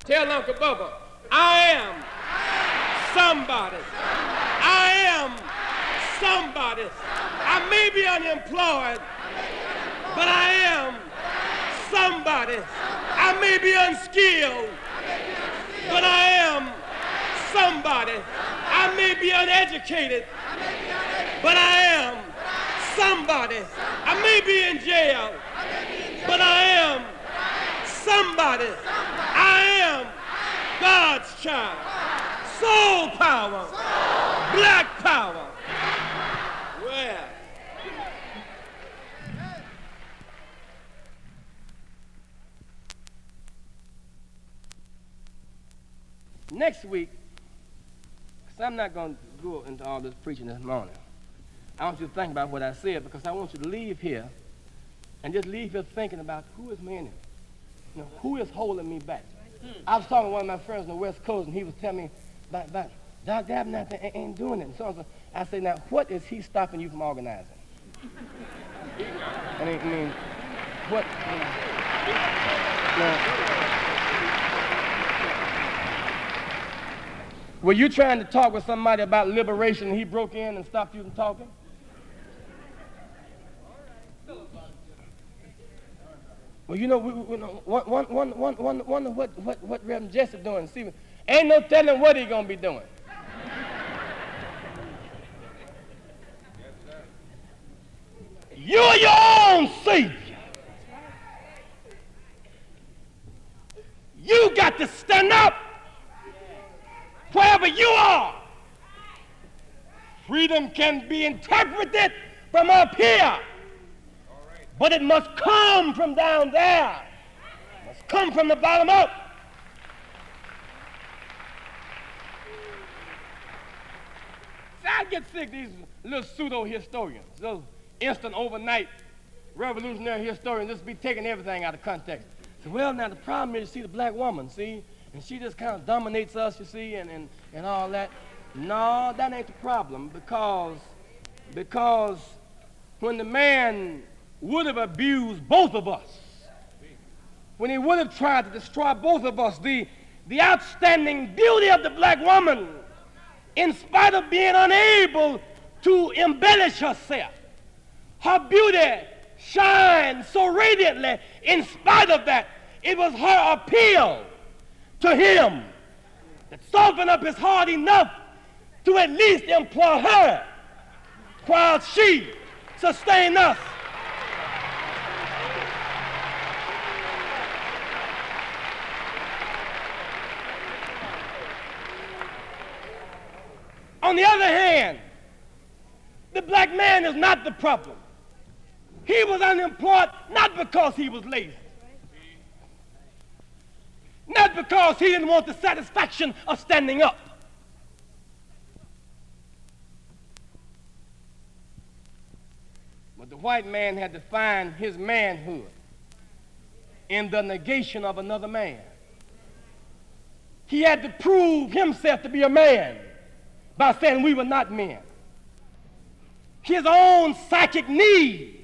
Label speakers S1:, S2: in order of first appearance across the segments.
S1: Tell Uncle Bubba, I am somebody. I am somebody. I may be unemployed, but I am somebody. I may be unskilled, but I am somebody. I may be uneducated, but I am somebody. I may be in jail, but I am somebody. I am God's child. Soul power. Black power. Well. Next week, because I'm not going to go into all this preaching this morning, I want you to think about what I said, because I want you to leave here and just leave here thinking about who is me in it. You know, who is holding me back? I was talking to one of my friends on the West Coast, and he was telling me about Doc Dabney ain't doing it. And so on. I say, now, what is he stopping you from organizing? I mean, what? Were you trying to talk with somebody about liberation, and he broke in and stopped you from talking? Well, you know, wonder what Reverend Jesse doing. See, ain't no telling what he gonna be doing. You're your own savior. You got to stand up wherever you are. Freedom can be interpreted from up here, but it must come from down there. It must come from the bottom up. See, I get sick of these little pseudo-historians, those instant overnight revolutionary historians just be taking everything out of context. So, well, now the problem is, you see, the black woman, see, and she just kind of dominates us, you see, and all that. No, that ain't the problem, because when the man would have abused both of us, when he would have tried to destroy both of us, the outstanding beauty of the black woman, in spite of being unable to embellish herself, her beauty shined so radiantly. In spite of that, it was her appeal to him that softened up his heart enough to at least employ her while she sustained us. On the other hand, the black man is not the problem. He was unemployed not because he was lazy, not because he didn't want the satisfaction of standing up. But the white man had to find his manhood in the negation of another man. He had to prove himself to be a man by saying we were not men. His own psychic need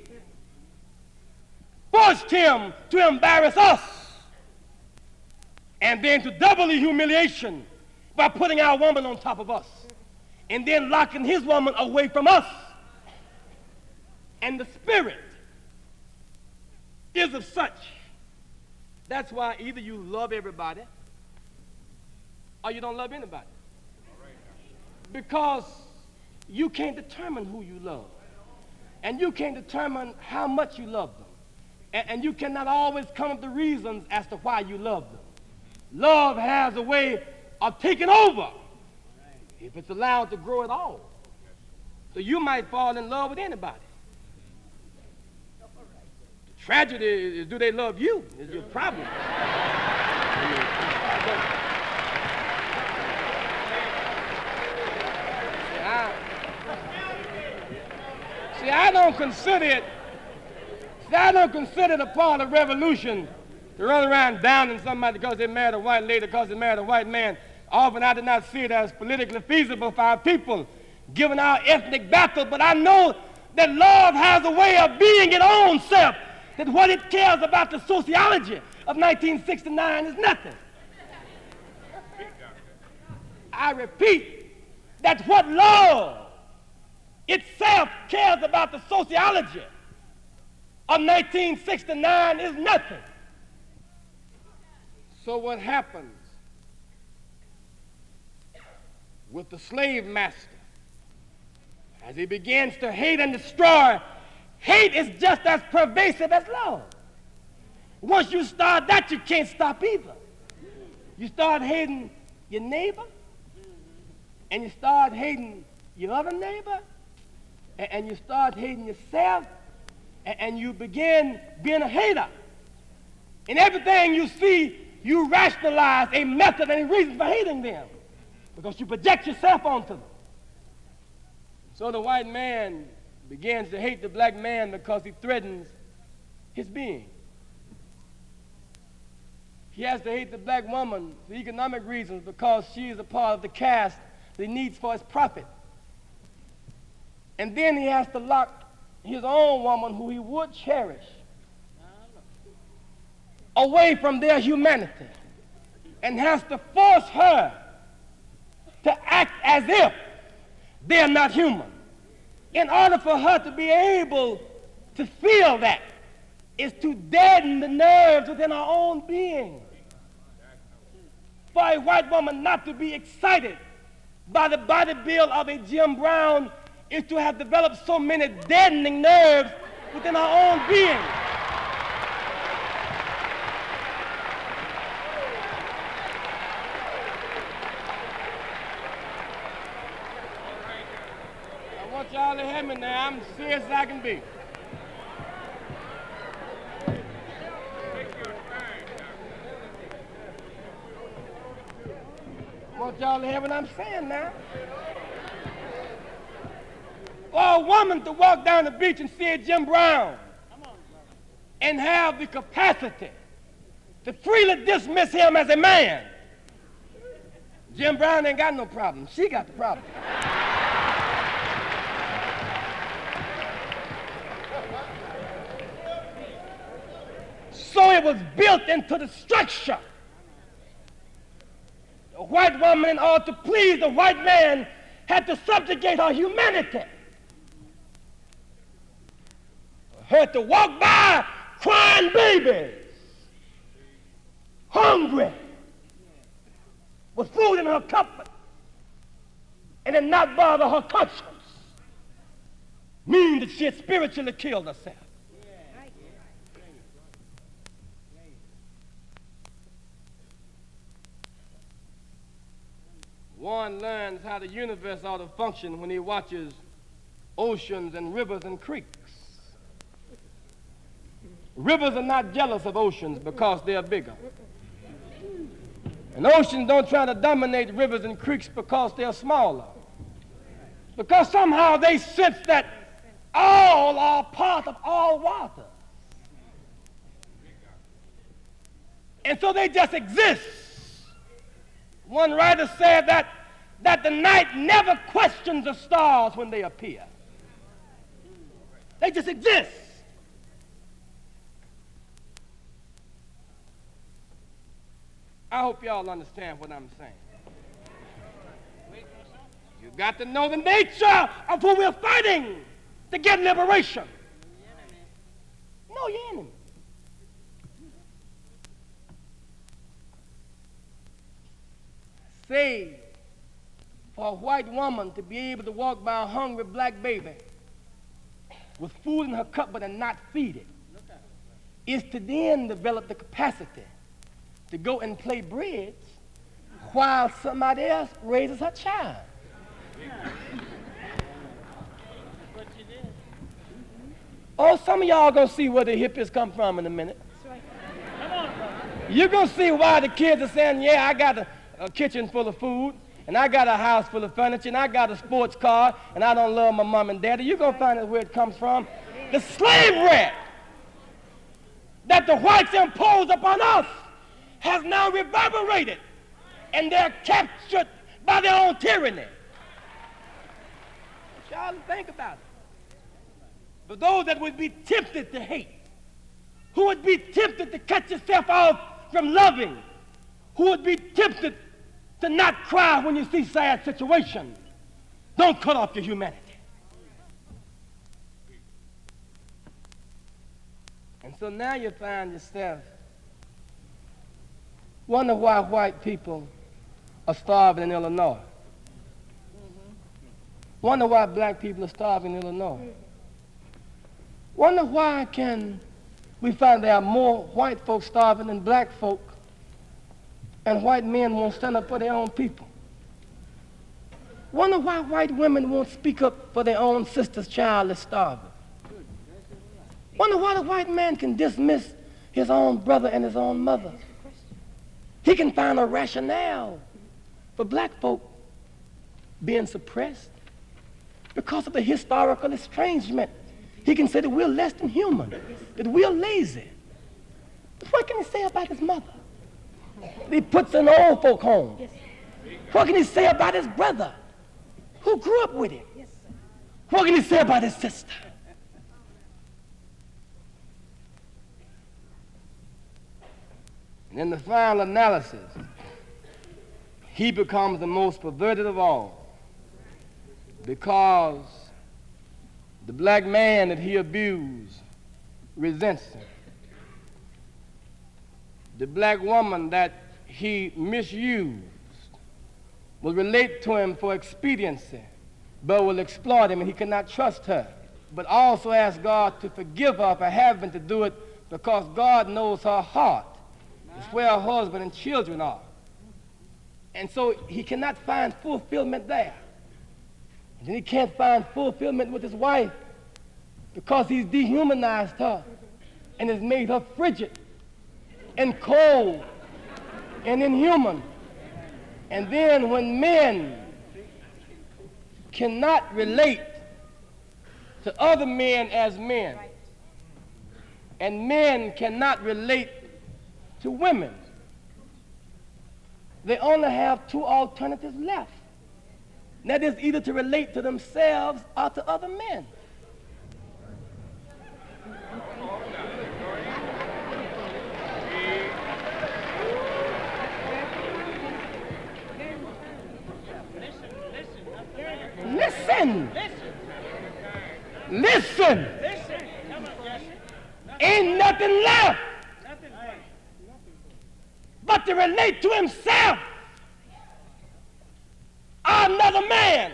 S1: forced him to embarrass us, and then to double the humiliation by putting our woman on top of us, and then locking his woman away from us. And the spirit is of such. That's why either you love everybody or you don't love anybody. Because you can't determine who you love. And you can't determine how much you love them. And you cannot always come up with the reasons as to why you love them. Love has a way of taking over if it's allowed to grow at all. So you might fall in love with anybody. The tragedy is, do they love you? Is your problem. I don't consider it a part of revolution to run around downing somebody because they married a white lady, because they married a white man. Often I do not see it as politically feasible for our people, given our ethnic battle, but I know that love has a way of being its own self, that what it cares about the sociology of 1969 is nothing. I repeat, that's what love itself cares about. The sociology of 1969 is nothing. So what happens with the slave master as he begins to hate and destroy? Hate is just as pervasive as love. Once you start that, you can't stop either. You start hating your neighbor, and you start hating your other neighbor, and you start hating yourself, and you begin being a hater. In everything you see, you rationalize a method and a reason for hating them because you project yourself onto them. So the white man begins to hate the black man because he threatens his being. He has to hate the black woman for economic reasons because she is a part of the caste that he needs for his profit. And then he has to lock his own woman, who he would cherish, away from their humanity and has to force her to act as if they're not human. In order for her to be able to feel that is to deaden the nerves within her own being. For a white woman not to be excited by the body build of a Jim Brown is to have developed so many deadening nerves within her own being. I want y'all to hear me now. I'm as serious as I can be. I want y'all to hear what I'm saying now. For a woman to walk down the beach and see a Jim Brown and have the capacity to freely dismiss him as a man, Jim Brown ain't got no problem. She got the problem. So it was built into the structure. A white woman, in order to please the white man, had to subjugate her humanity. Had to walk by crying babies, hungry, with food in her cupboard, and then not bother her conscience, meaning that she had spiritually killed herself. One learns how the universe ought to function when he watches oceans and rivers and creeks. Rivers are not jealous of oceans because they're bigger. And oceans don't try to dominate rivers and creeks because they're smaller. Because somehow they sense that all are part of all water. And so they just exist. One writer said that the night never questions the stars when they appear. They just exist. I hope y'all understand what I'm saying. You got to know the nature of who we're fighting to get liberation. Know your enemy. Say, for a white woman to be able to walk by a hungry black baby with food in her cupboard and not feed it is to then develop the capacity to go and play bridge while somebody else raises her child. Oh, some of y'all gonna see where the hippies come from in a minute. You're gonna see why the kids are saying, yeah, I got a kitchen full of food, and I got a house full of furniture, and I got a sports car, and I don't love my mom and daddy. You're gonna find out where it comes from. The slavery that the whites imposed upon us has now reverberated, and they're captured by their own tyranny. Y'all think about it. But those that would be tempted to hate, who would be tempted to cut yourself off from loving, who would be tempted to not cry when you see sad situations. Don't cut off your humanity. And so now you find yourself wonder why white people are starving in Illinois. Wonder why black people are starving in Illinois. Wonder why can we find there are more white folks starving than black folk, and white men won't stand up for their own people. Wonder why white women won't speak up for their own sister's child that's starving. Wonder why the white man can dismiss his own brother and his own mother. He can find a rationale for black folk being suppressed because of the historical estrangement. He can say that we're less than human, that we're lazy. But what can he say about his mother? He puts in old folk home. What can he say about his brother who grew up with him? What can he say about his sister? And in the final analysis, he becomes the most perverted of all, because the black man that he abused resents him. The black woman that he misused will relate to him for expediency, but will exploit him, and he cannot trust her, but also ask God to forgive her for having to do it, because God knows her heart. It's where her husband and children are. And so he cannot find fulfillment there. And then he can't find fulfillment with his wife because he's dehumanized her and has made her frigid and cold and inhuman. And then when men cannot relate to other men as men, and men cannot relate to women, they only have two alternatives left. And that is either to relate to themselves or to other men. Listen. Listen. Ain't nothing left but to relate to himself or another man.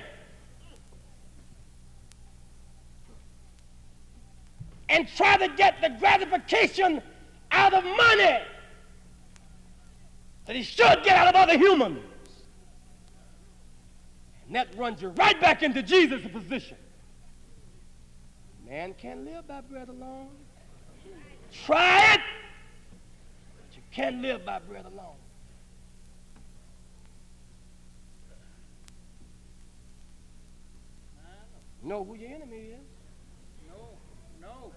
S1: And try to get the gratification out of money that he should get out of other humans. And that runs you right back into Jesus' position. Man can't live by bread alone. Try it, but you can't live by bread alone. You know who your enemy is? No.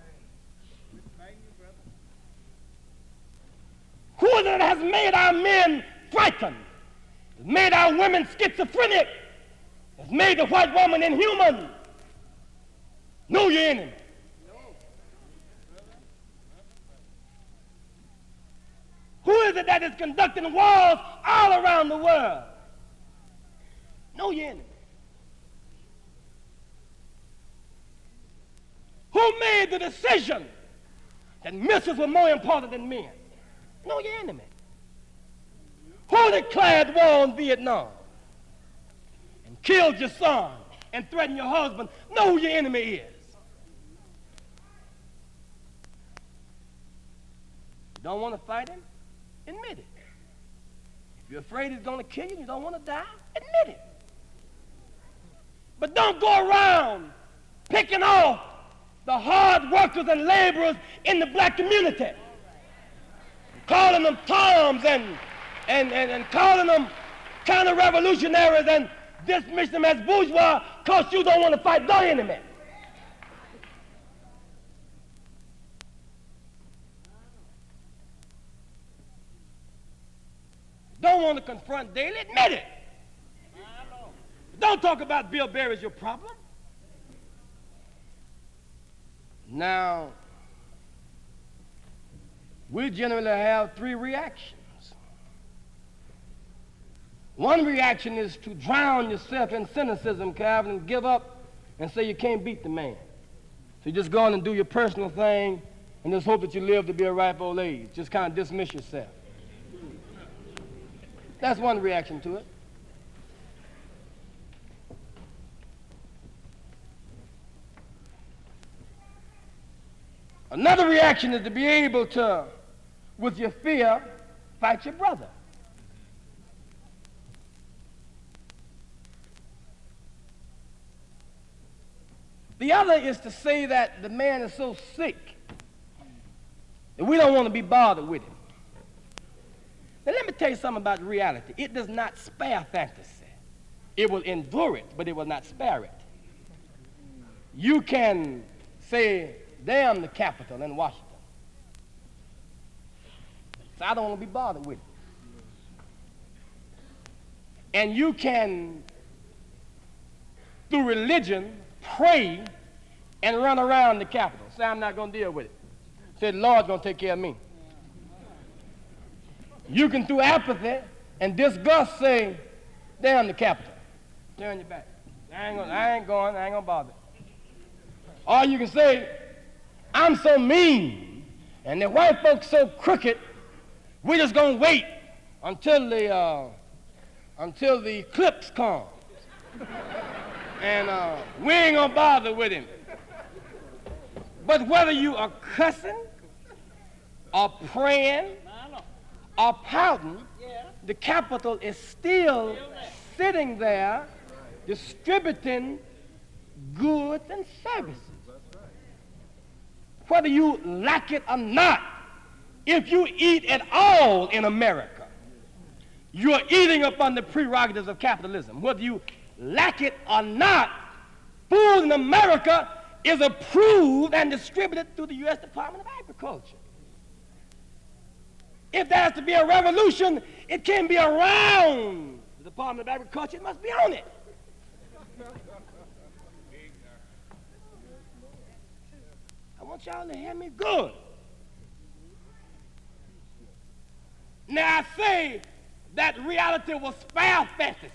S1: Who is it that has made our men frightened? Has made our women schizophrenic? Has made the white woman inhuman? Know your enemy. Who is it that is conducting wars all around the world? Know your enemy. Who made the decision that missiles were more important than men? Know your enemy. Who declared war on Vietnam and killed your son and threatened your husband? Know who your enemy is. You don't want to fight him? Admit it. If you're afraid he's going to kill you and you don't want to die, admit it. But don't go around picking off the hard workers and laborers in the black community, calling them Toms and calling them counter-revolutionaries and dismissing them as bourgeois because you don't want to fight their enemy. Don't want to confront daily, admit it. Don't talk about Bill Berry as your problem. Now, we generally have three reactions One reaction is to drown yourself in cynicism, Calvin, and give up and say you can't beat the man. So you just go on and do your personal thing and just hope that you live to be a ripe old age. Just kind of dismiss yourself. That's one reaction to it. Another reaction is to be able to, with your fear, fight your brother. The other is to say that the man is so sick that we don't want to be bothered with him. Now let me tell you something about reality. It does not spare fantasy. It will endure it, but it will not spare it. You can say, damn the Capitol in Washington. So I don't want to be bothered with it. And you can, through religion, pray and run around the Capitol. Say, I'm not going to deal with it. Say, the Lord's going to take care of me. You can, through apathy and disgust, say, damn the Capitol. Turn your back. I ain't going to bother. Or you can say, I'm so mean, and the white folks so crooked, we're just going to wait until the eclipse comes. And we ain't going to bother with him. But whether you are cussing or praying or pouting, the Capitol is still sitting there distributing goods and services. Whether you like it or not, if you eat at all in America, you're eating upon the prerogatives of capitalism. Whether you like it or not, food in America is approved and distributed through the U.S. Department of Agriculture. If there has to be a revolution, it can't be around the Department of Agriculture, it must be on it. I want y'all to hear me good. Now I say that reality will spare fantasy.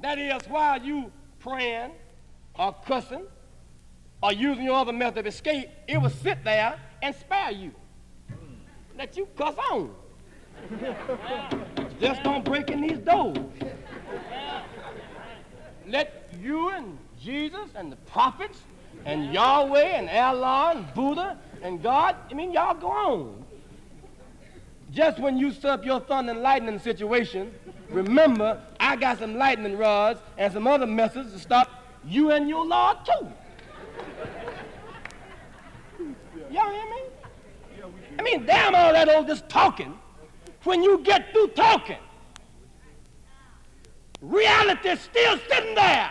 S1: That is, while you praying or cussing or using your other method of escape, it will sit there and spare you. Let you cuss on. Just don't break in these doors. Let you and Jesus and the prophets and Yahweh and Allah and Buddha and God, y'all go on. Just when you set up your thunder and lightning situation, remember, I got some lightning rods and some other methods to stop you and your Lord too. Y'all hear me? Damn all that old just talking. When you get through talking, reality is still sitting there,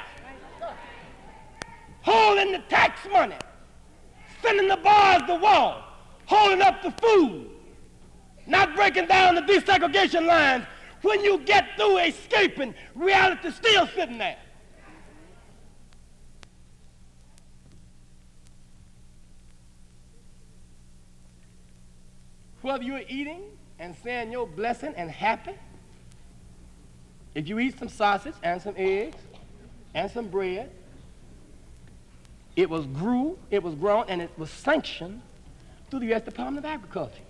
S1: holding the tax money, sending the bars to wall, holding up the food, not breaking down the desegregation lines. When you get through escaping, reality is still sitting there. Whether you're eating and saying your blessing and happy, if you eat some sausage and some eggs and some bread, it was grown, and it was sanctioned through the U.S. Department of Agriculture.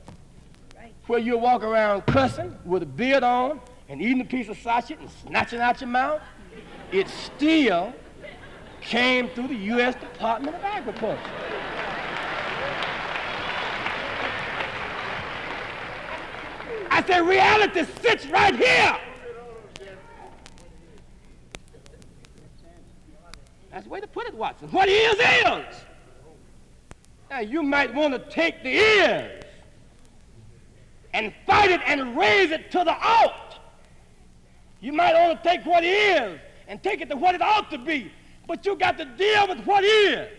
S1: Right. Where you walk around cussing with a beard on and eating a piece of sausage and snatching out your mouth, it still came through the U.S. Department of Agriculture. I said reality sits right here. That's the way to put it, Watson. What is. Now you might want to take the ears and fight it and raise it to the ought. You might want to take what is and take it to what it ought to be. But you got to deal with what is.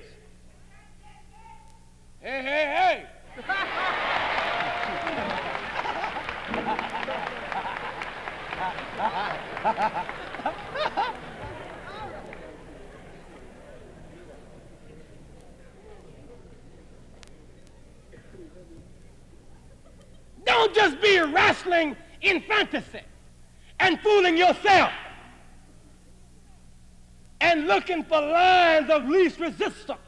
S1: Hey. Don't just be wrestling in fantasy and fooling yourself and looking for lines of least resistance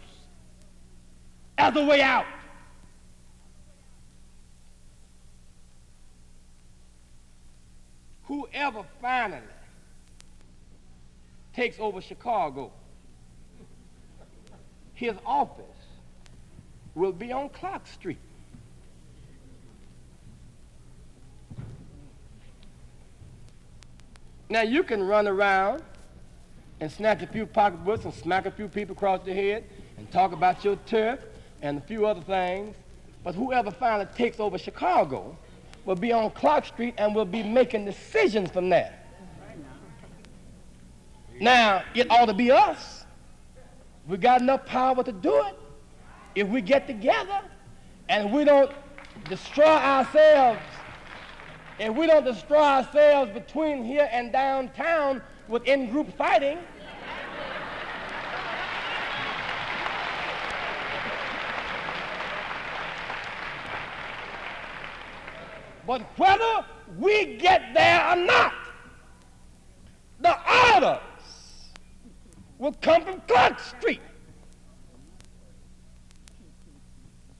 S1: as a way out. Whoever finally takes over Chicago, his office will be on Clark Street. Now you can run around and snatch a few pocketbooks and smack a few people across the head and talk about your turf and a few other things, but whoever finally takes over Chicago will be on Clark Street and will be making decisions from there. Now, it ought to be us. We got enough power to do it if we get together and we don't destroy ourselves. If we don't destroy ourselves between here and downtown with in-group fighting, but whether we get there or not, the orders will come from Clark Street.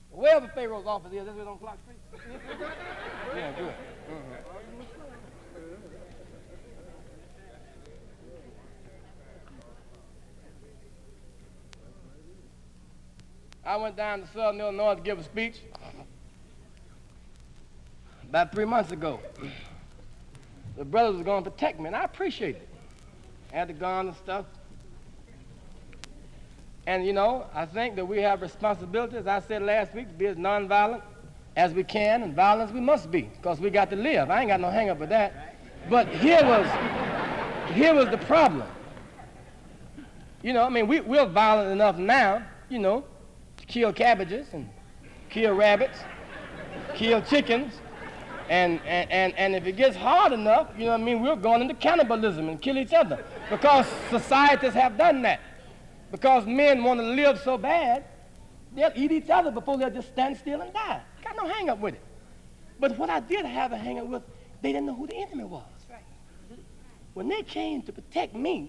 S1: Wherever Pharaoh's office is, on Clark Street? Yeah, good. I went down to Southern Illinois to give a speech about 3 months ago. The brothers was going to protect me, and I appreciate it. I had the gun and stuff. And, you know, I think that we have responsibility, as I said last week, to be as nonviolent as we can, and violence we must be, because we got to live. I ain't got no hang up with that. But here was the problem. You know, I mean, we're violent enough now, you know, to kill cabbages and kill rabbits, kill chickens, and if it gets hard enough, you know what I mean, we're going into cannibalism and kill each other, because societies have done that. Because men want to live so bad, they'll eat each other before they'll just stand still and die. Got no hang up with it. But what I did have a hang up with, they didn't know who the enemy was. When they came to protect me,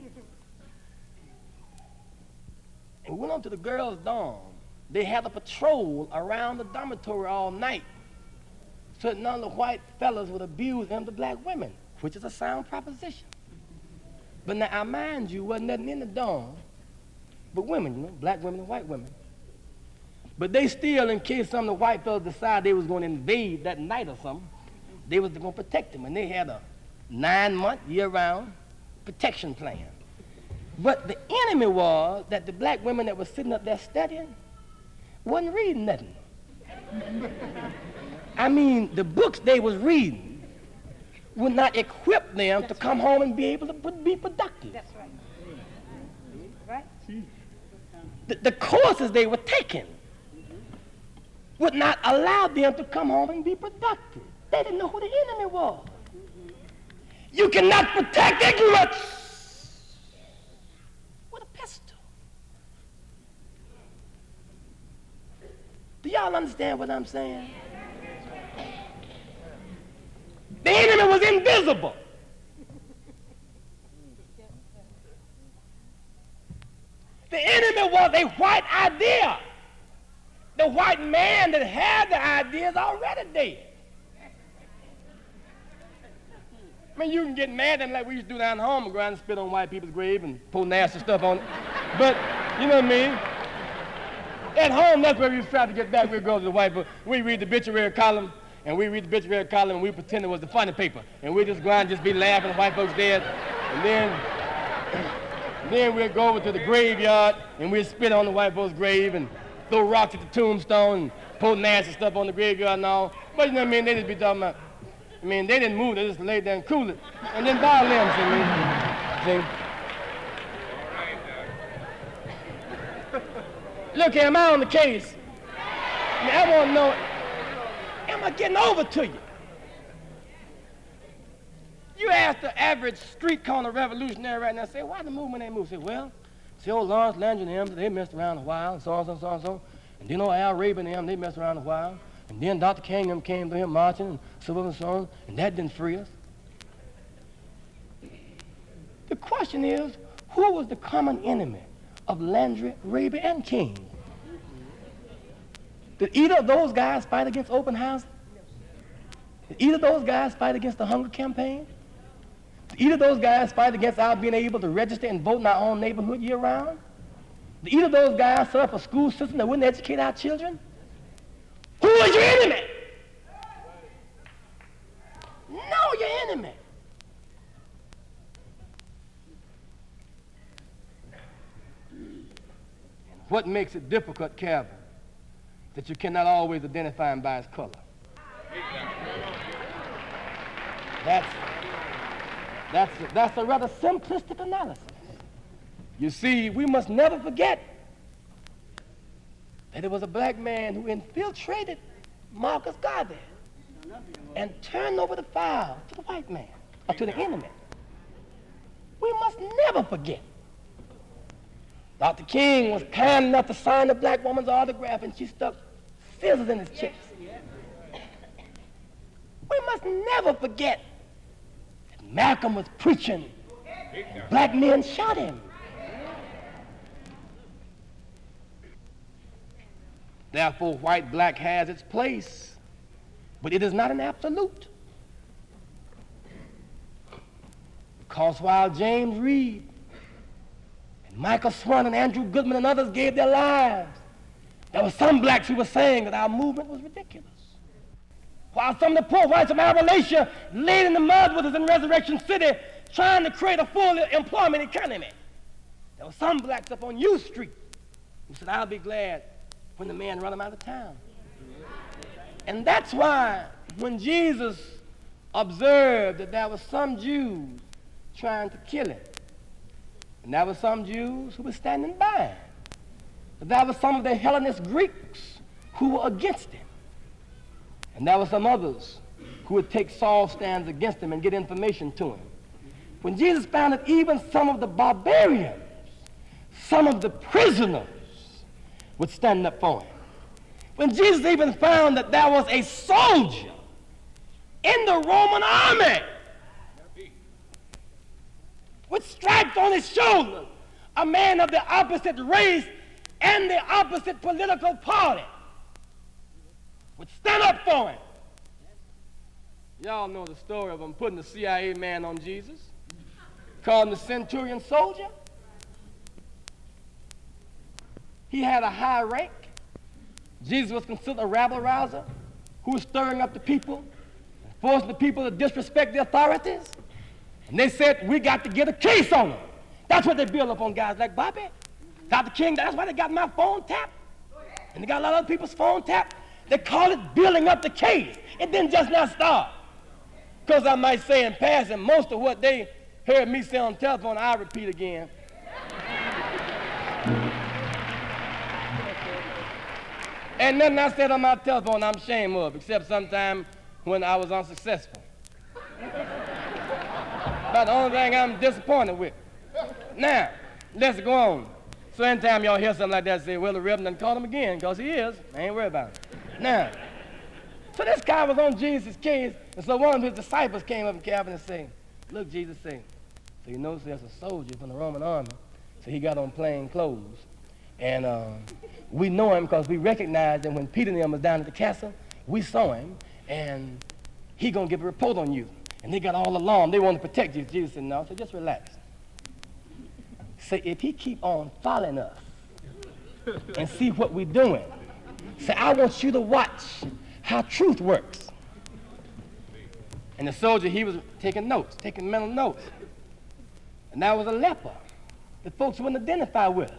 S1: and went on to the girls' dorm, they had a patrol around the dormitory all night, so that none of the white fellas would abuse them to black women, which is a sound proposition. But now, I mind you, wasn't nothing in the dorm but women, you know, black women and white women. But they still, in case some of the white fellas decided they was going to invade that night or something, they was going to protect them, and they had a 9-month, year-round protection plan. But the enemy was that the black women that was sitting up there studying wasn't reading nothing. I mean, the books they was reading would not equip them to come home and be able to be productive.
S2: That's right. Right?
S1: The courses they were taking would not allow them to come home and be productive. They didn't know who the enemy was. You cannot protect ignorance with a pistol. Do y'all understand what I'm saying? The enemy was invisible. The enemy was a white idea. The white man that had the idea is already dead. I mean, you can get mad at them like we used to do down home and go around and spit on white people's grave and pull nasty stuff on it. But, you know what I mean? At home, that's where we try to get back. We'll go to the white book. We read the obituary column, and we pretend it was the funny paper. And we just go out and just be laughing at white folks dead. And then we'll go over to the graveyard, and we'll spit on the white folks' grave and throw rocks at the tombstone and pull nasty stuff on the graveyard and all. But you know what I mean? They just be talking about, I mean, they didn't move, they just laid there and cooled it. And then bow limbs, see? Look here, am I on the case? I mean, I want to know, am I getting over to you? You ask the average street corner revolutionary right now, say, why the movement ain't moved? Say, well, see old Lawrence Landry and them, they messed around a while, and so on, so on, so on. And then old Al Rabin and them, they messed around a while. And then Dr. King and them came to him marching and so on and so on, and that didn't free us. question is, who was the common enemy of Landry, Raby, and King? Did either of those guys fight against open housing? Did either of those guys fight against the hunger campaign? Did either of those guys fight against our being able to register and vote in our own neighborhood year-round? Did either of those guys set up a school system that wouldn't educate our children? Who is your enemy? Know your enemy. What makes it difficult, Calvin, that you cannot always identify him by his color? That's a rather simplistic analysis. You see, we must never forget that it was a black man who infiltrated Marcus Garvey and turned over the file to the white man, or to the enemy. We must never forget. Dr. King was kind enough to sign the black woman's autograph, and she stuck scissors in his chest. We must never forget that Malcolm was preaching, and black men shot him. Therefore, white-black has its place, but it is not an absolute. Because while James Reed and Michael Swan and Andrew Goodman and others gave their lives, there were some blacks who were saying that our movement was ridiculous. While some of the poor whites of Appalachia laid in the mud with us in Resurrection City trying to create a full employment economy, there were some blacks up on U Street who said, I'll be glad when the man run them out of town. And that's why when Jesus observed that there were some Jews trying to kill him, and there were some Jews who were standing by, that there were some of the Hellenist Greeks who were against him, and there were some others who would take Saul's stands against him and get information to him. When Jesus found that even some of the barbarians, some of the prisoners would stand up for him. When Jesus even found that there was a soldier in the Roman army with stripes on his shoulders, a man of the opposite race and the opposite political party, would stand up for him. Y'all know the story of him putting the CIA man on Jesus, calling him the centurion soldier. He had a high rank. Jesus was considered a rabble-rouser who was stirring up the people, forcing the people to disrespect the authorities. And they said, we got to get a case on him. That's what they build up on guys like Bobby. Dr. King, that's why they got my phone tapped. And they got a lot of other people's phone tapped. They call it building up the case. It didn't just not start. Because I might say in passing, most of what they heard me say on the telephone, I repeat again. And nothing I said on my telephone I'm ashamed of, except sometime when I was unsuccessful. That's the only thing I'm disappointed with. Now, let's go on. So anytime y'all hear something like that, say, well, the Reverend done called him again, because he is. I ain't worried about it. Now, so this guy was on Jesus' case, and so one of his disciples came up to Calvin and said, look, Jesus said, so you notice there's a soldier from the Roman army, so he got on plain clothes. And we know him because we recognize that when Peter and them was down at the castle, we saw him, and he gonna give a report on you. And they got all alarmed. They want to protect you. Jesus said, no, so just relax. Say, if he keep on following us and see what we're doing, say, I want you to watch how truth works. And the soldier, he was taking notes, taking mental notes. And that was a leper that folks wouldn't identify with.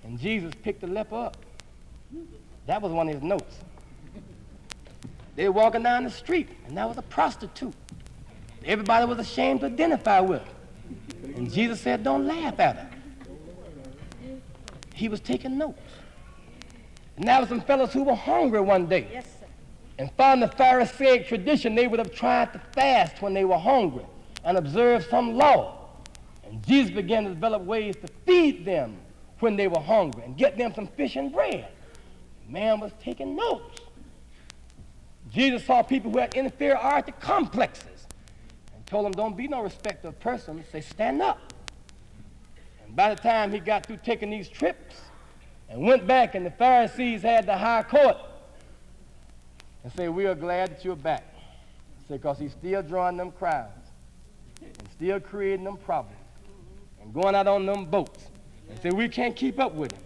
S1: And Jesus picked the leper up. That was one of his notes. They were walking down the street, and that was a prostitute. Everybody was ashamed to identify with her. And Jesus said, don't laugh at her. He was taking notes. And there were some fellows who were hungry one day.
S2: Yes, sir.
S1: And found the Pharisaic tradition, they would have tried to fast when they were hungry and observe some law. And Jesus began to develop ways to feed them when they were hungry and get them some fish and bread. The man was taking notes. Jesus saw people who had inferiority complexes and told him, don't be no respecter of persons. Say, stand up. And by the time he got through taking these trips and went back, and the Pharisees had the high court and say, we are glad that you're back. Say, because he's still drawing them crowds and still creating them problems and going out on them boats. And say, we can't keep up with him.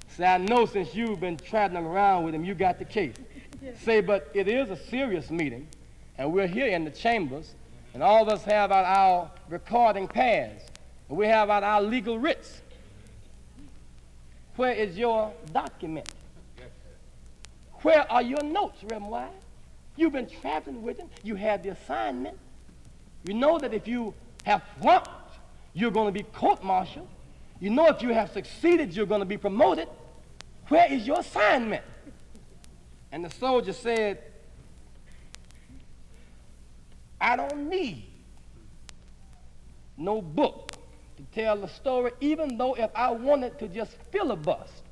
S1: Say, I know since you've been traveling around with him, you got the case. Say, but it is a serious meeting, and we're here in the chambers, and all of us have out our recording pads, and we have out our legal writs. Where is your document? Where are your notes, Reverend Wise? You've been traveling with him. You had the assignment. You know that if you have flunked, you're going to be court-martialed. You know if you have succeeded, you're going to be promoted. Where is your assignment? And the soldier said, I don't need no book to tell the story, even though if I wanted to just filibust,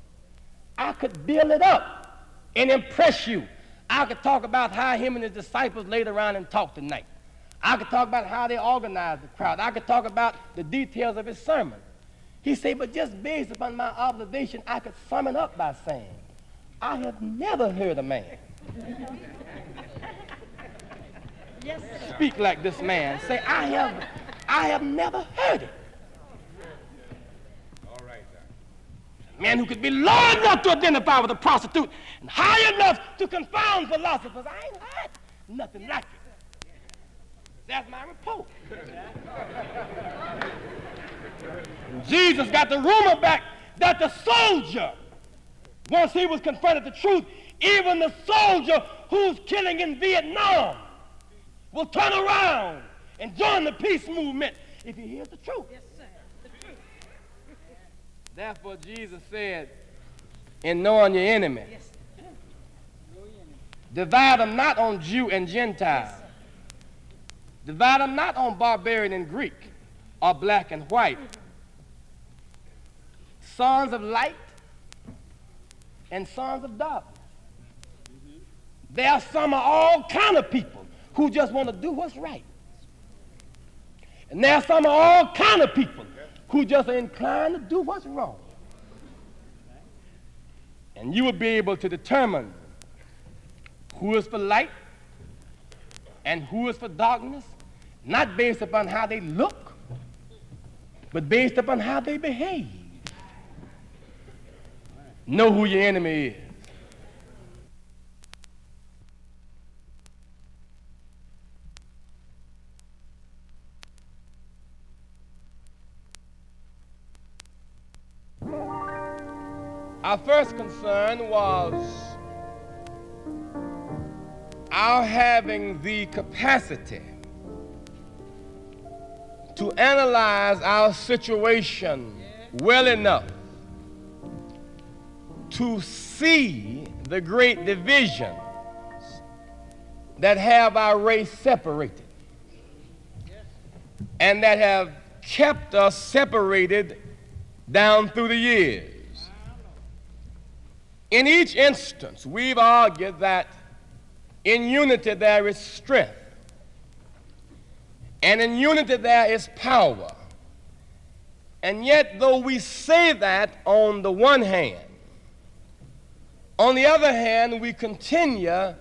S1: I could build it up and impress you. I could talk about how him and his disciples laid around and talked tonight. I could talk about how they organized the crowd. I could talk about the details of his sermon. He said, but just based upon my observation, I could sum it up by saying, I have never heard a man speak like this man. Say, I have never heard it.
S3: All right, Doc.
S1: A man who could be low enough to identify with a prostitute and high enough to confound philosophers. I ain't heard nothing like it. That's my report. Jesus got the rumor back that the soldier, once he was confronted with the truth, even the soldier who's killing in Vietnam will turn around and join the peace movement if he hears the truth.
S2: Yes, sir. The truth.
S1: Therefore, Jesus said, in knowing your enemy,
S2: Yes.
S1: divide them not on Jew and Gentile. Divide them not on barbarian and Greek, or black and white. Sons of light and sons of darkness. There are some of all kind of people who just want to do what's right. And there are some of all kind of people who just are inclined to do what's wrong. And you will be able to determine who is for light and who is for darkness, not based upon how they look, but based upon how they behave. Know who your enemy is. Our first concern was our having the capacity to analyze our situation well enough to see the great divisions that have our race separated and that have kept us separated down through the years. In each instance, we've argued that in unity there is strength, and in unity there is power. And yet, though we say that on the one hand, on the other hand, we continue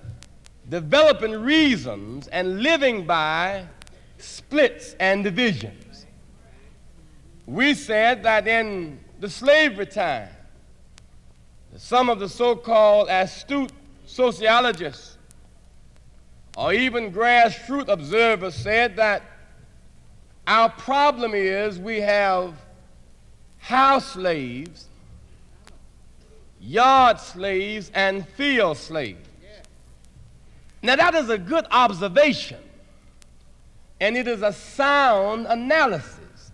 S1: developing reasons and living by splits and divisions. We said that in the slavery time, some of the so-called astute sociologists or even grassroots observers said that our problem is we have house slaves, yard slaves, and field slaves. Now that is a good observation, and it is a sound analysis,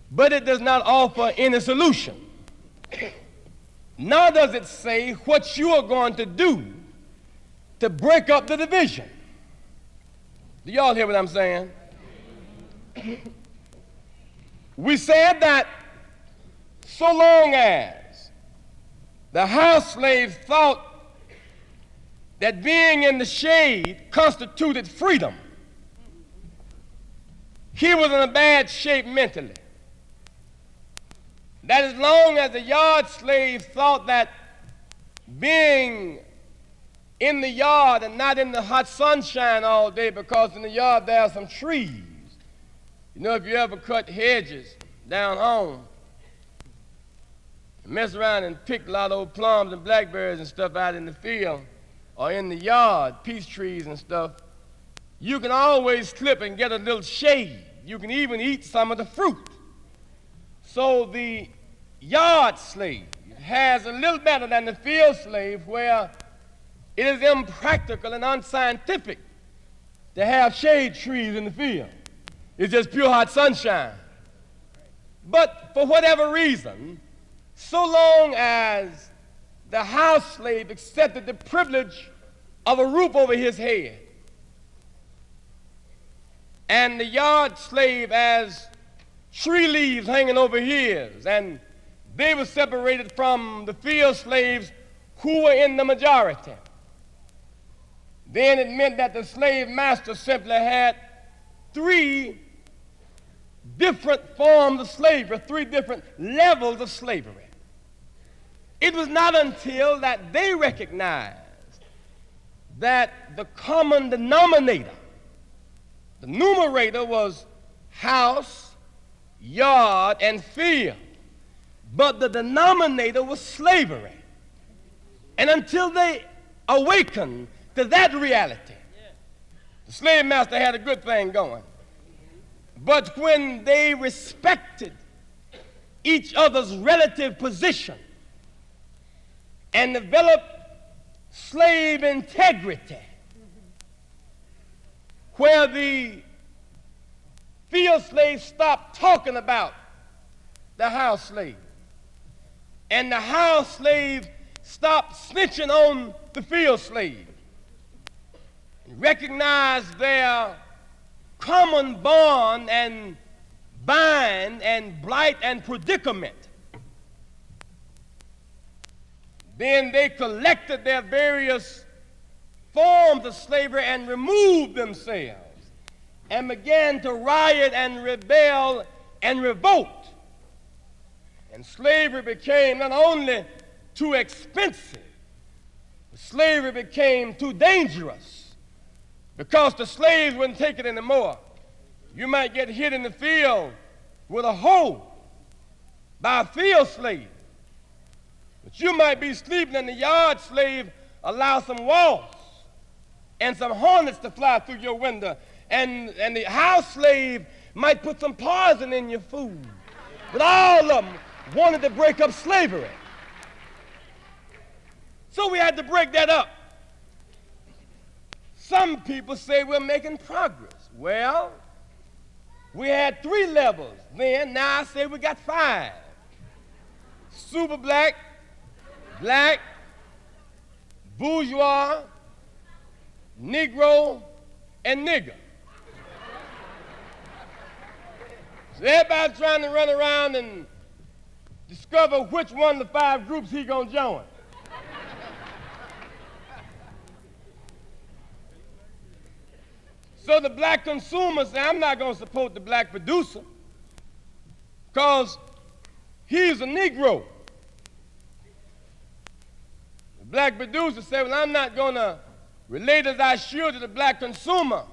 S1: but it does not offer any solution. Nor does it say what you are going to do to break up the division. Do y'all hear what I'm saying? We said that so long as the house slaves thought that being in the shade constituted freedom, he was in a bad shape mentally. That as long as the yard slave thought that being in the yard and not in the hot sunshine all day, because in the yard there are some trees. You know, if you ever cut hedges down home, mess around and pick a lot of old plums and blackberries and stuff out in the field or in the yard, peach trees and stuff, you can always slip and get a little shade. You can even eat some of the fruit. So the yard slave has a little better than the field slave, where it is impractical and unscientific to have shade trees in the field. It's just pure hot sunshine. But for whatever reason, so long as the house slave accepted the privilege of a roof over his head, and the yard slave as tree leaves hanging over his, and they were separated from the field slaves who were in the majority, then it meant that the slave master simply had three different forms of slavery, three different levels of slavery. It was not until that they recognized that the common denominator, the numerator, was house, yard, and field, but the denominator was slavery. And until they awakened to that reality, the slave master had a good thing going. But when they respected each other's relative position and developed slave integrity, where the field slave stopped talking about the house slave, and the house slave stopped snitching on the field slave, and recognized their common bond and bind and blight and predicament, then they collected their various forms of slavery and removed themselves and began to riot and rebel and revolt. And slavery became not only too expensive, but slavery became too dangerous, because the slaves wouldn't take it anymore. You might get hit in the field with a hoe by a field slave, but you might be sleeping and the yard slave allow some wasps and some hornets to fly through your window, and the house slave might put some poison in your food. But all of them wanted to break up slavery. So we had to break that up. Some people say we're making progress. Well, we had 3 levels then. Now I say we got 5. Super black, black, bourgeois, Negro, and nigger. So everybody's trying to run around and discover which one of the 5 groups he gonna join. So the black consumer said, I'm not going to support the black producer because he's a Negro. The black producer said, well, I'm not going to relate as I should to the black consumer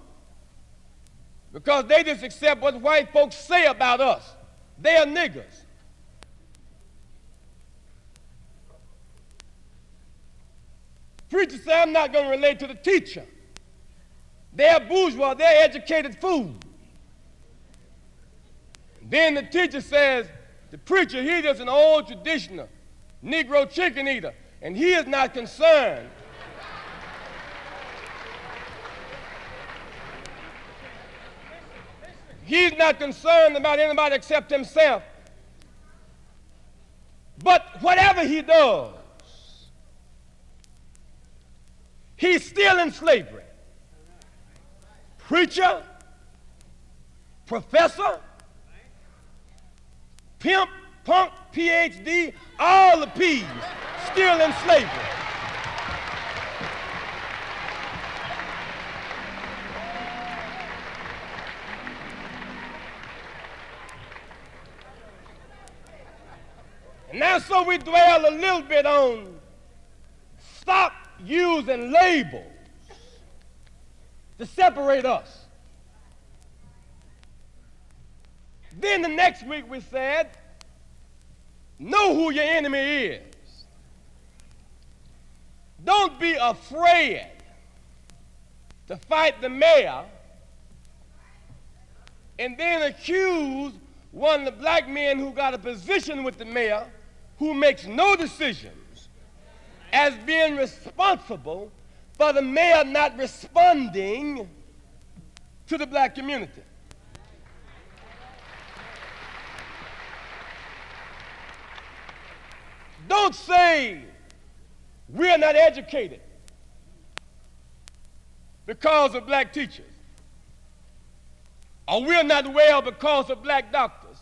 S1: because they just accept what white folks say about us. They are niggers. Preacher said, I'm not going to relate to the teacher. They're bourgeois, they're educated fools. Then the teacher says, the preacher, he's just an old traditional Negro chicken eater, and he is not concerned. He's not concerned about anybody except himself. But whatever he does, he's still in slavery. Preacher, professor, pimp, punk, PhD, all the P's still in slavery. And now so we dwell a little bit on stop using labels to separate us. Then the next week we said, know who your enemy is. Don't be afraid to fight the mayor and then accuse one of the black men who got a position with the mayor who makes no decisions as being responsible for the mayor not responding to the black community. Don't say we're not educated because of black teachers, or we're not well because of black doctors,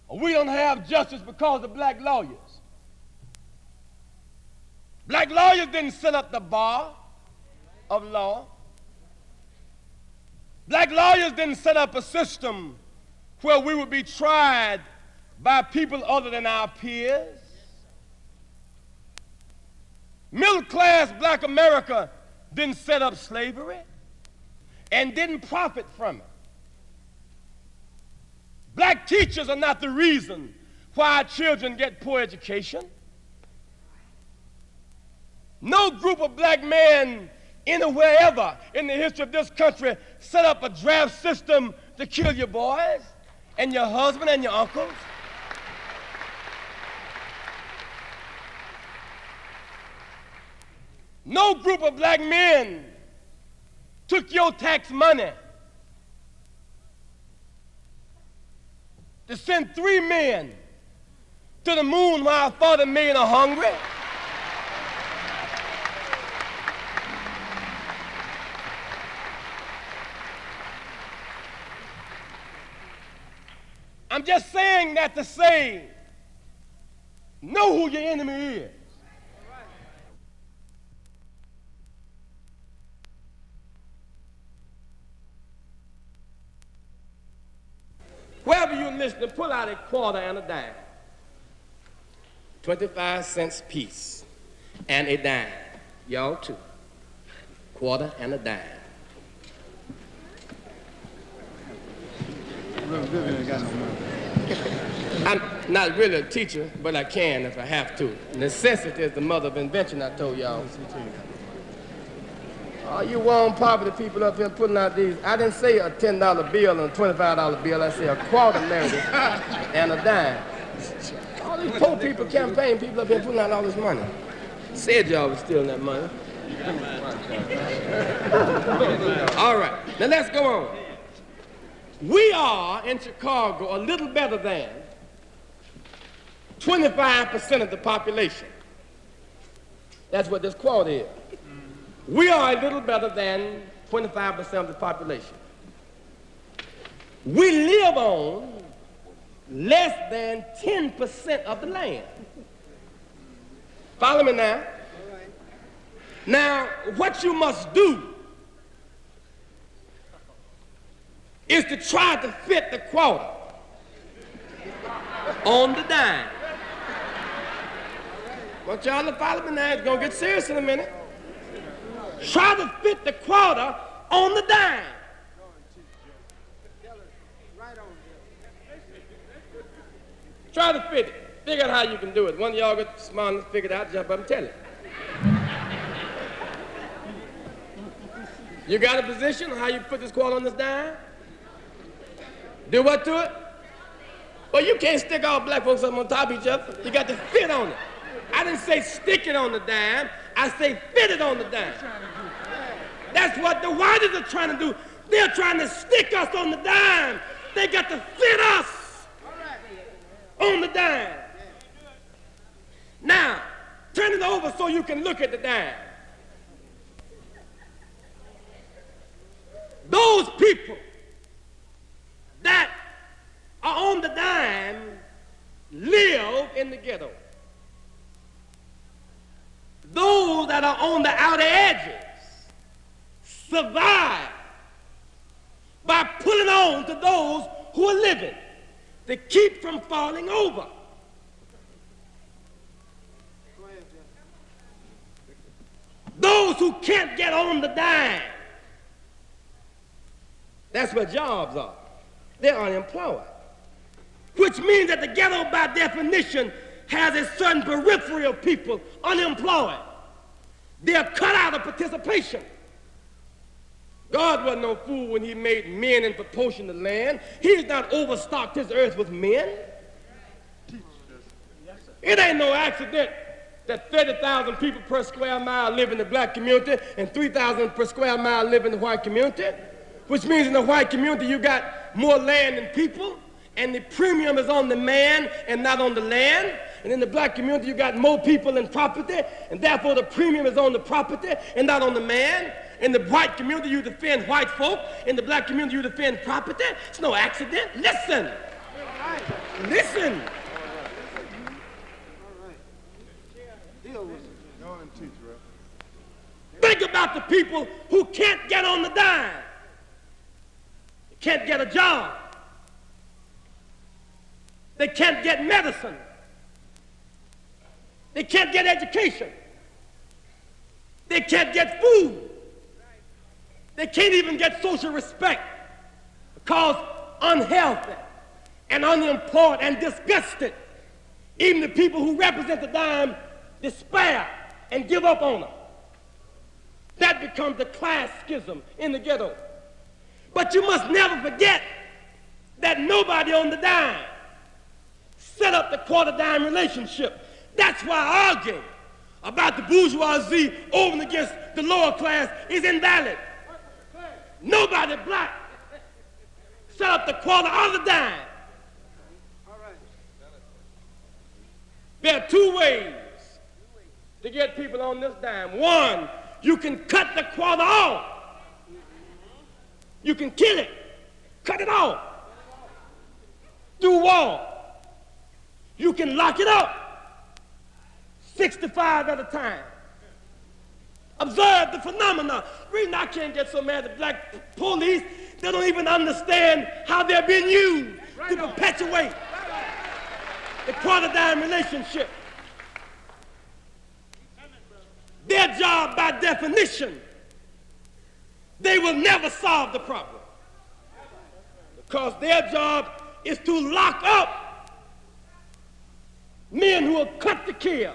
S1: or we don't have justice because of black lawyers. Black lawyers didn't set up the bar of law. Black lawyers didn't set up a system where we would be tried by people other than our peers. Middle-class black America didn't set up slavery and didn't profit from it. Black teachers are not the reason why our children get poor education. No group of black men anywhere ever in the history of this country set up a draft system to kill your boys and your husband and your uncles. No group of black men took your tax money to send 3 men to the moon while 40 million are hungry. I'm just saying that to say, know who your enemy is. Wherever you're listening, pull out a quarter and a dime. 25 cents piece and a dime. Y'all too. Quarter and a dime. I'm not really a teacher, but I can if I have to. Necessity is the mother of invention, I told y'all. All you warm poverty people up here putting out these, I didn't say a $10 bill and a $25 bill, I say a quarter narrative and a dime. All these poor people, campaign people up here putting out all this money. Said y'all was stealing that money. All right, now let's go on. We are, in Chicago, a little better than 25% of the population. That's what this quote is. We are a little better than 25% of the population. We live on less than 10% of the land. Follow me now? Now, what you must do is to try to fit the quota on the dime. I want y'all to follow me now. It's going to get serious in a minute. Try to fit the quota on the dime. Try to fit it. Figure out how you can do it. One of y'all get smart enough to figure it out, jump up and tell it. You got a position on how you put this quota on this dime? Do what to it? Well, you can't stick all black folks up on top of each other. You got to fit on it. I didn't say stick it on the dime. I say fit it on the dime. That's what the whites are trying to do. They're trying to stick us on the dime. They got to fit us on the dime. Now, turn it over so you can look at the dime. Those people that are on the dime live in the ghetto. Those that are on the outer edges survive by pulling on to those who are living to keep from falling over. Those who can't get on the dime. That's what jobs are. They're unemployed. Which means that the ghetto, by definition, has a certain periphery of people unemployed. They're cut out of participation. God wasn't no fool when he made men in proportion to land. He's not overstocked his earth with men. It ain't no accident that 30,000 people per square mile live in the black community and 3,000 per square mile live in the white community, which means in the white community you got more land than people, and the premium is on the man and not on the land. And in the black community you got more people and property, and therefore the premium is on the property and not on the man. In the white community you defend white folk. In the black community you defend property. It's no accident. Listen. Listen. Think about the people who can't get on the dime. They can't get a job. They can't get medicine. They can't get education. They can't get food. They can't even get social respect because unhealthy and unemployed and disgusted. Even the people who represent the dime despair and give up on them. That becomes the class schism in the ghetto. But you must never forget that nobody on the dime set up the quarter dime relationship. That's why arguing about the bourgeoisie over and against the lower class is invalid. Nobody black set up the quarter or the dime. There are two ways to get people on this dime. One, you can cut the quarter off. You can kill it. Cut it off. Through war. You can lock it up. 65 at a time. Observe the phenomena. The reason I can't get so mad at black police, they don't even understand how they're being used to perpetuate the quarter dime relationship. Their job, by definition, they will never solve the problem. Because their job is to lock up men who are cut to kill.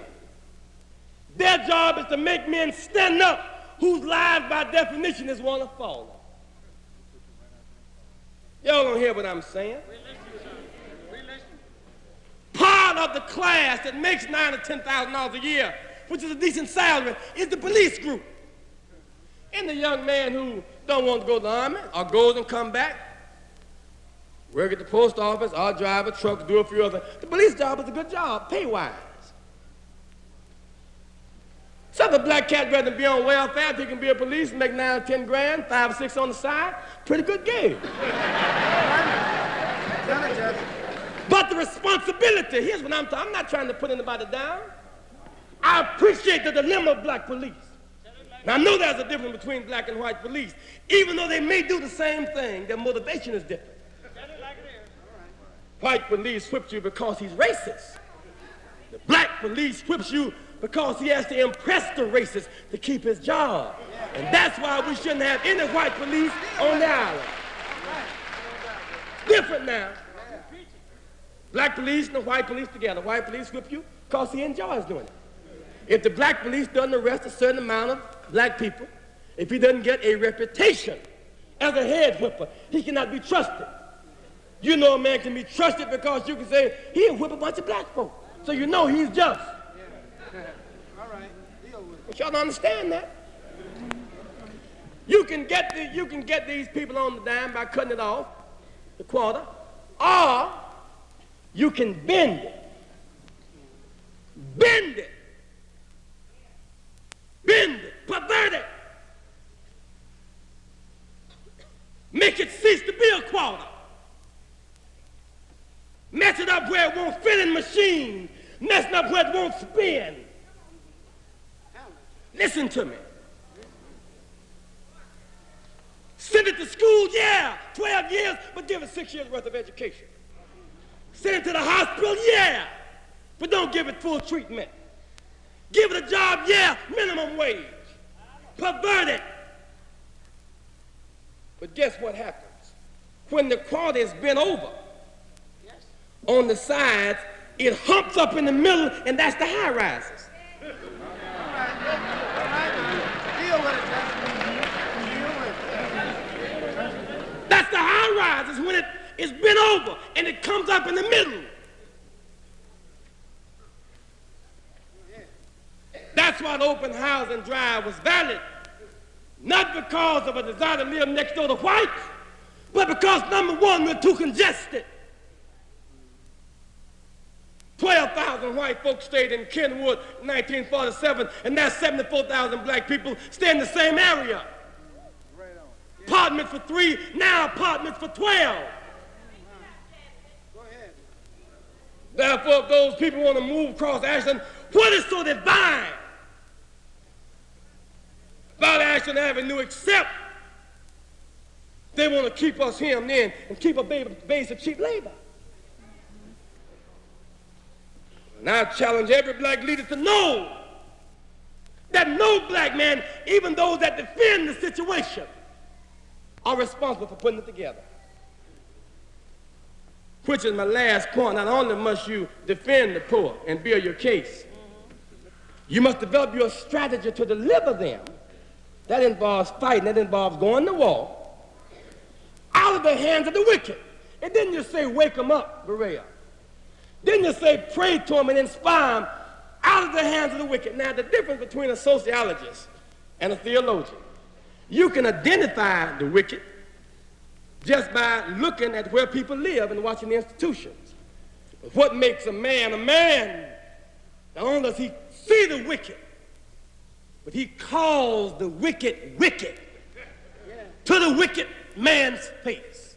S1: Their job is to make men stand up whose lives, by definition, is one of falling. Y'all don't hear what I'm saying? Part of the class that makes $9,000 or $10,000 a year, which is a decent salary, is the police group. And the young man who don't want to go to the army or goes and come back, work at the post office, or drive a truck, do a few other. The police job is a good job, pay-wise. Some of the black cat rather than be on welfare, if he can be a police, make 9 or 10 grand, 5 or 6 on the side, pretty good gig. But the responsibility, here's what I'm talking. I'm not trying to put anybody down. I appreciate the dilemma of black police. Now, I know there's a difference between black and white police. Even though they may do the same thing, their motivation is different. White police whips you because he's racist. The black police whips you because he has to impress the racist to keep his job. And that's why we shouldn't have any white police on the island. Different now. Black police and the white police together. White police whip you because he enjoys doing it. If the black police doesn't arrest a certain amount of black people, if he doesn't get a reputation as a head whipper, he cannot be trusted. You know a man can be trusted because you can say, he'll whip a bunch of black folk. So you know he's just.
S3: All right.
S1: But y'all don't understand that. You can get these people on the dime by cutting it off, the quarter, or you can bend it. Bend it. Bend it. Pervert it. Make it cease to be a quarter. Mess it up where it won't fit in machines. Mess it up where it won't spin. Listen to me. Send it to school, yeah, 12 years, but give it 6 years worth of education. Send it to the hospital, yeah, but don't give it full treatment. Give it a job, yeah, minimum wage. perverted. But guess what happens? When the quality is bent over, on the sides, it humps up in the middle, and that's the high rises.
S3: Deal with it, Deal with it.
S1: That's the high rises when it is bent over and it comes up in the middle. That's why the open housing drive was valid. Not because of a desire to live next door to whites, but because, number one, we're too congested. 12,000 white folks stayed in Kenwood in 1947, and now 74,000 black people stay in the same area.
S3: Right on.
S1: Apartments for 3, now apartments for 12.
S3: Go ahead.
S1: Therefore, if those people want to move across Ashland, what is so divine about Ashland Avenue except they want to keep us hemmed in and keep a base of cheap labor? And I challenge every black leader to know that no black man, even those that defend the situation, are responsible for putting it together. Which is my last point. Not only must you defend the poor and build your case, you must develop your strategy to deliver them. That involves fighting. That involves going to war out of the hands of the wicked. And then you say, wake them up, Berea. Then you say, pray to them and inspire them out of the hands of the wicked. Now, the difference between a sociologist and a theologian, you can identify the wicked just by looking at where people live and watching the institutions. But what makes a man, not only does he see the wicked, but he calls the wicked wicked to the wicked man's face.